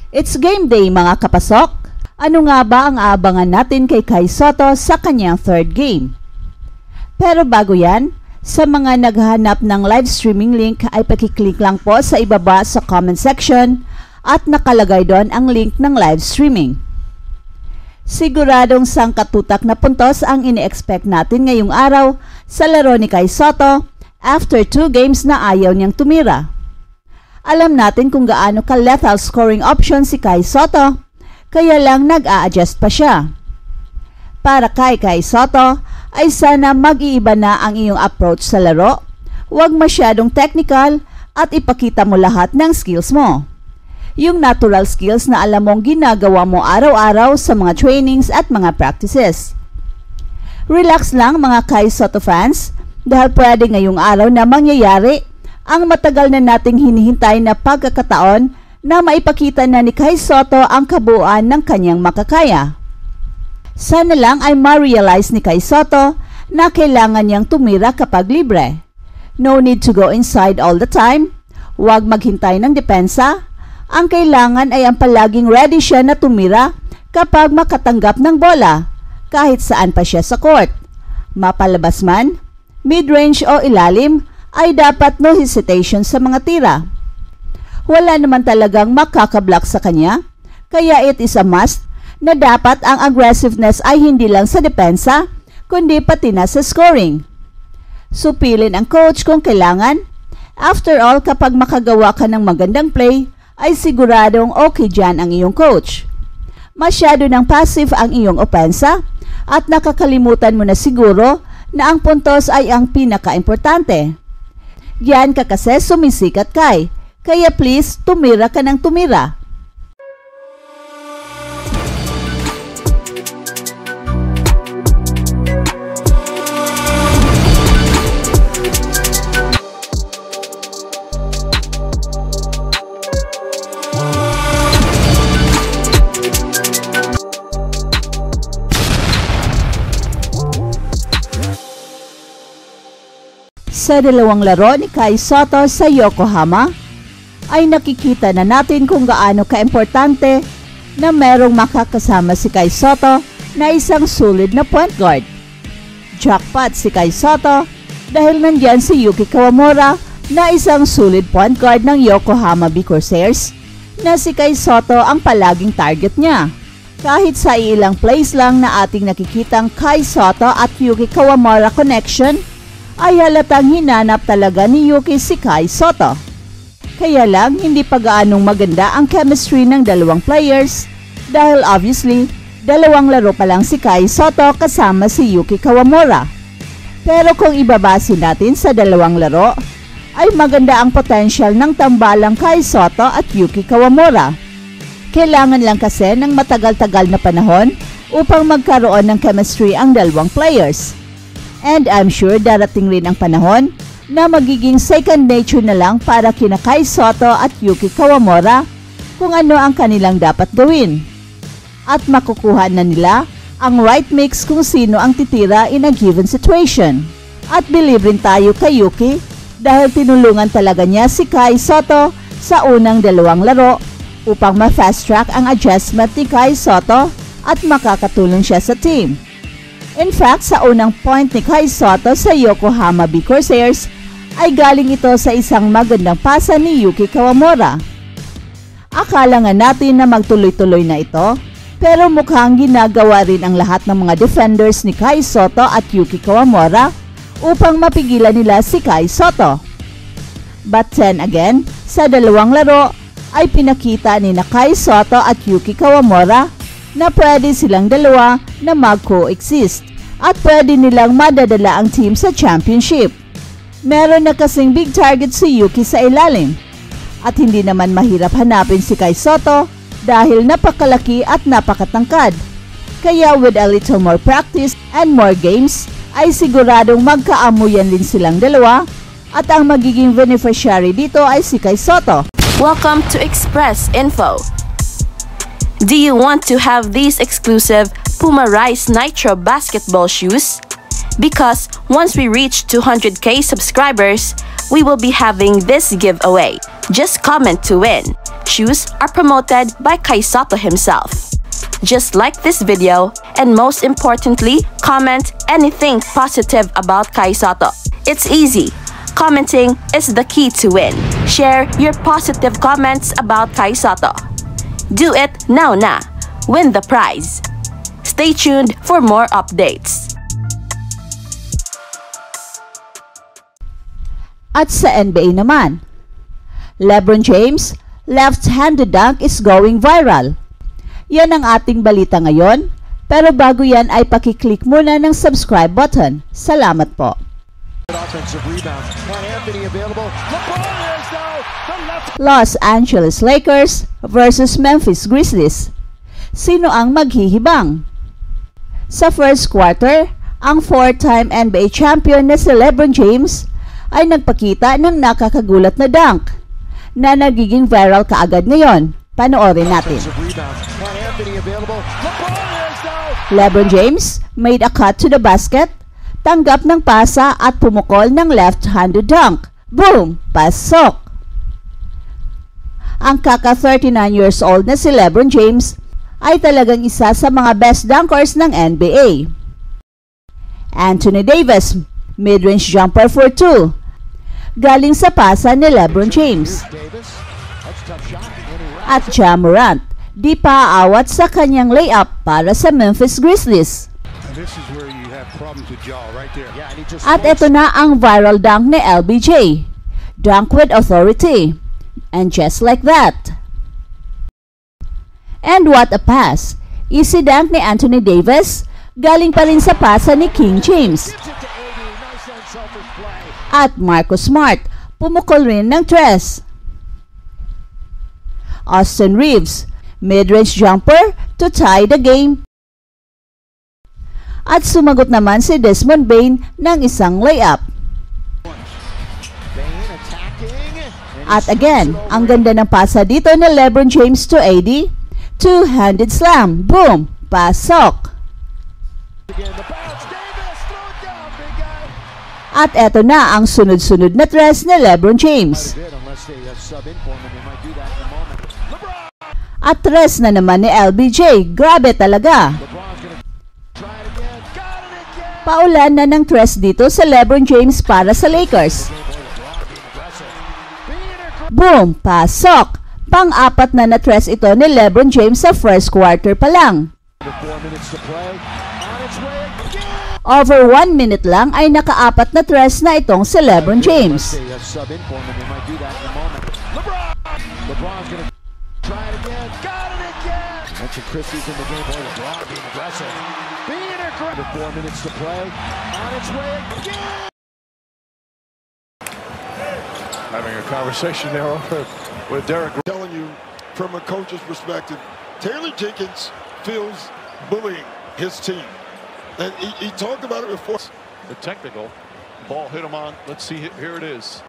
It's game day mga kapasok! Ano nga ba ang aabangan natin kay Kai Sotto sa kanyang third game? Pero bago yan, sa mga naghahanap ng live streaming link ay pakiclick lang po sa ibaba sa comment section at nakalagay doon ang link ng live streaming. Siguradong sangkatutak na puntos ang ini-expect natin ngayong araw sa laro ni Kai Sotto after 2 games na ayaw niyang tumira. Alam natin kung gaano ka-lethal scoring option si Kai Sotto, kaya lang nag-a-adjust pa siya. Para kay Kai Sotto ay sana mag-iiba na ang iyong approach sa laro, huwag masyadong technical at ipakita mo lahat ng skills mo. Yung natural skills na alam mong ginagawa mo araw-araw sa mga trainings at mga practices. Relax lang mga Kai Sotto fans dahil pwede ngayong araw na mangyayari ang matagal na nating hinihintay na pagkakataon na maipakita na ni Kai Sotto ang kabuuan ng kanyang makakaya. Sana lang ay ma-realize ni Kai Sotto na kailangan niyang tumira kapag libre. No need to go inside all the time. Huwag maghintay ng depensa. Ang kailangan ay ang palaging ready siya na tumira kapag makatanggap ng bola, kahit saan pa siya sa court. Mapalabas man, mid-range o ilalim, ay dapat no hesitation sa mga tira. Wala naman talagang makakablock sa kanya, kaya it is a must na dapat ang aggressiveness ay hindi lang sa depensa, kundi pati na sa scoring. Supilin ang coach kung kailangan. After all, kapag makagawa ka ng magandang play, ay siguradong okay dyan ang iyong coach. Masyado ng passive ang iyong opensa at nakakalimutan mo na siguro na ang puntos ay ang pinaka-importante. Yan ka kasi sumisikat Kai, kaya please tumira ka ng tumira. Sa dalawang laro ni Kai Sotto sa Yokohama, ay nakikita na natin kung gaano kaimportante na merong makakasama si Kai Sotto na isang solid na point guard. Jackpot si Kai Sotto dahil nandyan si Yuki Kawamura na isang solid point guard ng Yokohama B Corsairs na si Kai Sotto ang palaging target niya. Kahit sa ilang plays lang na ating nakikitang Kai Sotto at Yuki Kawamura connection, ay halatang hinanap talaga ni Yuki si Kai Sotto. Kaya lang hindi pa gaanong maganda ang chemistry ng dalawang players dahil obviously dalawang laro pa lang si Kai Sotto kasama si Yuki Kawamura. Pero kung ibabase natin sa dalawang laro, ay maganda ang potential ng tambalang Kai Sotto at Yuki Kawamura. Kailangan lang kasi ng matagal-tagal na panahon upang magkaroon ng chemistry ang dalawang players. And I'm sure darating rin ang panahon na magiging second nature na lang para kina Kai Sotto at Yuki Kawamura kung ano ang kanilang dapat gawin. At makukuha na nila ang right mix kung sino ang titira in a given situation. At believe rin tayo kay Yuki dahil tinulungan talaga niya si Kai Sotto sa unang dalawang laro upang ma-fast track ang adjustment ni Kai Sotto at makakatulong siya sa team. In fact, sa unang point ni Kai Sotto sa Yokohama B Corsairs ay galing ito sa isang magandang pasa ni Yuki Kawamura. Akala nga natin na magtuloy-tuloy na ito, pero mukhang ginagawa rin ang lahat ng mga defenders ni Kai Sotto at Yuki Kawamura upang mapigilan nila si Kai Sotto. But then again, sa dalawang laro ay pinakita ni na Kai Sotto at Yuki Kawamura na pwede silang dalawa na mag-coexist at pwede nilang madadala ang team sa championship. Meron na kasing big target si Yuki sa ilalim at hindi naman mahirap hanapin si Kai Sotto dahil napakalaki at napakatangkad. Kaya with a little more practice and more games ay siguradong magkaamuyan din silang dalawa at ang magiging beneficiary dito ay si Kai Sotto. Welcome to Express Info. Do you want to have these exclusive Puma Rise Nitro basketball shoes? Because once we reach 200k subscribers, we will be having this giveaway. Just comment to win. Shoes are promoted by Kai Sotto himself. Just like this video, and most importantly, comment anything positive about Kai Sotto. It's easy. Commenting is the key to win. Share your positive comments about Kai Sotto. Do it now na. Win the prize. Stay tuned for more updates. At sa NBA naman, LeBron James, left-handed dunk is going viral. Yan ang ating balita ngayon, pero bago yan ay pakiclick muna ng subscribe button. Salamat po. Los Angeles Lakers versus Memphis Grizzlies. Sino ang maghihibang? Sa first quarter, ang 4-time NBA champion na si LeBron James ay nagpakita ng nakakagulat na dunk na nagiging viral kaagad ngayon. Panoorin natin. LeBron James made a cut to the basket, tanggap ng pasa at pumukol ng left-handed dunk. Boom! Pasok! Ang kaka-39 years old na si LeBron James ay talagang isa sa mga best dunkers ng NBA. Anthony Davis, mid-range jumper for 2. Galing sa pasa ni LeBron James. At Ja Morant, di pa aawat sa kanyang layup para sa Memphis Grizzlies. At ito na ang viral dunk ni LBJ. Dunk with authority. And just like that. And what a pass! Easy dunk ni Anthony Davis, galing pa rin sa pasa ni King James. At Marcus Smart, pumukol rin ng tres. Austin Reeves, mid-range jumper to tie the game. At sumagot naman si Desmond Bane ng isang layup. At again, ang ganda ng pasa dito ni LeBron James to AD. Two-handed slam. Boom! Pasok! At eto na ang sunod-sunod na tres ni LeBron James. At tres na naman ni LBJ. Grabe talaga. Paulan na ng tres dito sa LeBron James para sa Lakers. Boom! Pasok! Pang-apat na na-tres ito ni LeBron James sa first quarter pa lang. Over 1 minute lang ay nakaapat na tres na itong si LeBron James. Having a conversation there with Derek. Telling you from a coach's perspective, Taylor Jenkins feels bullying his team. And he talked about it before. The technical ball hit him on. Let's see, here it is.